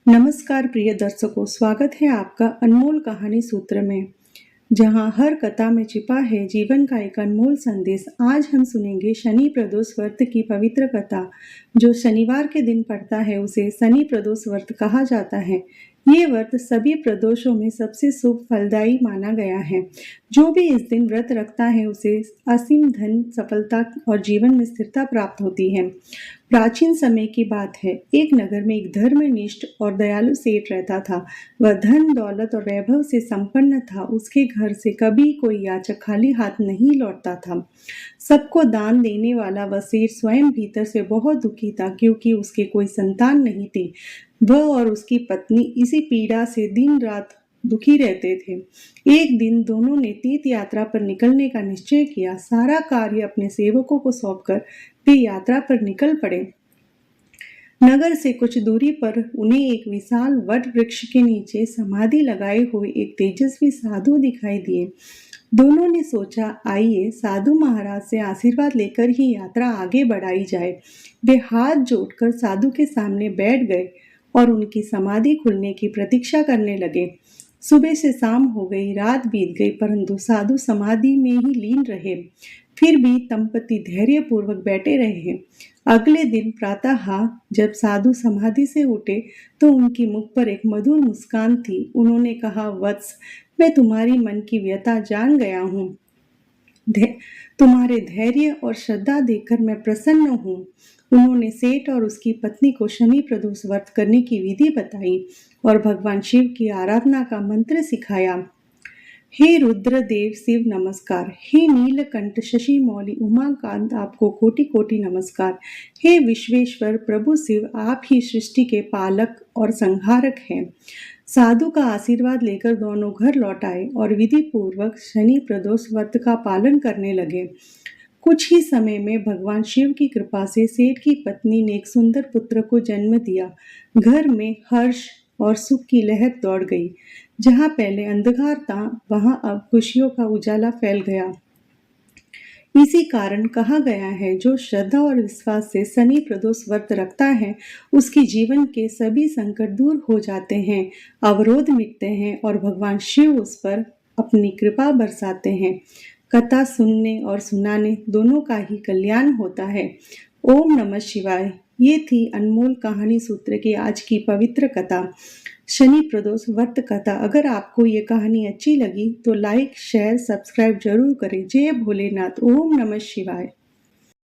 नमस्कार प्रिय दर्शकों, स्वागत है आपका अनमोल कहानी सूत्र में, जहां हर कथा में छिपा है जीवन का एक अनमोल संदेश। आज हम सुनेंगे शनि प्रदोष व्रत की पवित्र कथा। जो शनिवार के दिन पड़ता है उसे शनि प्रदोष व्रत कहा जाता है। ये व्रत सभी प्रदोषों में सबसे शुभ फलदायी माना गया है। जो भी इस दिन व्रत रखता है उसे असीम धन, सफलता और जीवन में स्थिरता प्राप्त होती है। प्राचीन समय की बात है। एक नगर में एक धर्मनिष्ठ और दयालु सेठ रहता था। वह धन, दौलत और वैभव से संपन्न था। उसके घर से कभी कोई याचक खाली हाथ नहीं लौटता था। सबको दान देने वाला वह सेठ स्वयं भीतर से बहुत दुखी था, क्योंकि उसके कोई संतान नहीं थी। वह और उसकी पत्नी इसी पीड़ा से दिन रात दुखी रहते थे। एक दिन दोनों ने तीर्थ यात्रा पर निकलने का निश्चय किया। सारा कार्य अपने सेवकों को सौंपकर वे यात्रा पर निकल पड़े। नगर से कुछ दूरी पर उन्हें एक विशाल वट वृक्ष के नीचे समाधि लगाए हुए एक तेजस्वी साधु दिखाई दिए। दोनों ने सोचा, आइए साधु महाराज से आशीर्वाद लेकर ही यात्रा आगे बढ़ाई जाए। वे हाथ जोड़कर साधु के सामने बैठ गए और उनकी समाधि खुलने की प्रतीक्षा करने लगे। सुबह से शाम हो गई, रात बीत गई, परंतु साधु समाधि में ही लीन रहे। फिर भी दंपति धैर्य पूर्वक बैठे रहे। अगले दिन प्रातः जब साधु समाधि से उठे तो उनकी मुख पर एक मधुर मुस्कान थी। उन्होंने कहा, वत्स, मैं तुम्हारी मन की व्यथा जान गया हूँ। तुम्हारे धैर्य और श्रद्धा देखकर मैं प्रसन्न हूँ। उन्होंने सेठ और उसकी पत्नी को शनि प्रदोष व्रत करने की विधि बताई और भगवान शिव की आराधना का मंत्र सिखाया। हे रुद्रदेव शिव नमस्कार। हे नीलकंठ शशि मौली उमाकांत, आपको कोटि कोटि नमस्कार। हे विश्वेश्वर प्रभु शिव, आप ही सृष्टि के पालक और संहारक हैं। साधु का आशीर्वाद लेकर दोनों घर लौट आए और विधि पूर्वक शनि प्रदोष व्रत का पालन करने लगे। कुछ ही समय में भगवान शिव की कृपा से सेठ की पत्नी ने एक सुंदर पुत्र को जन्म दिया। घर में हर्ष और सुख की लहर दौड़ गई। जहाँ पहले अंधकार था, वहाँ अब खुशियों का उजाला फैल गया। इसी कारण कहा गया है, जो श्रद्धा और विश्वास से शनि प्रदोष व्रत रखता है उसके जीवन के सभी संकट दूर हो जाते हैं, अवरोध मिटते हैं और भगवान शिव उस पर अपनी कृपा बरसाते हैं। कथा सुनने और सुनाने दोनों का ही कल्याण होता है। ओम नमः शिवाय। ये थी अनमोल कहानी सूत्र की आज की पवित्र कथा, शनि प्रदोष व्रत कथा। अगर आपको ये कहानी अच्छी लगी तो लाइक, शेयर, सब्सक्राइब जरूर करें। जय भोलेनाथ। ओम नमः शिवाय।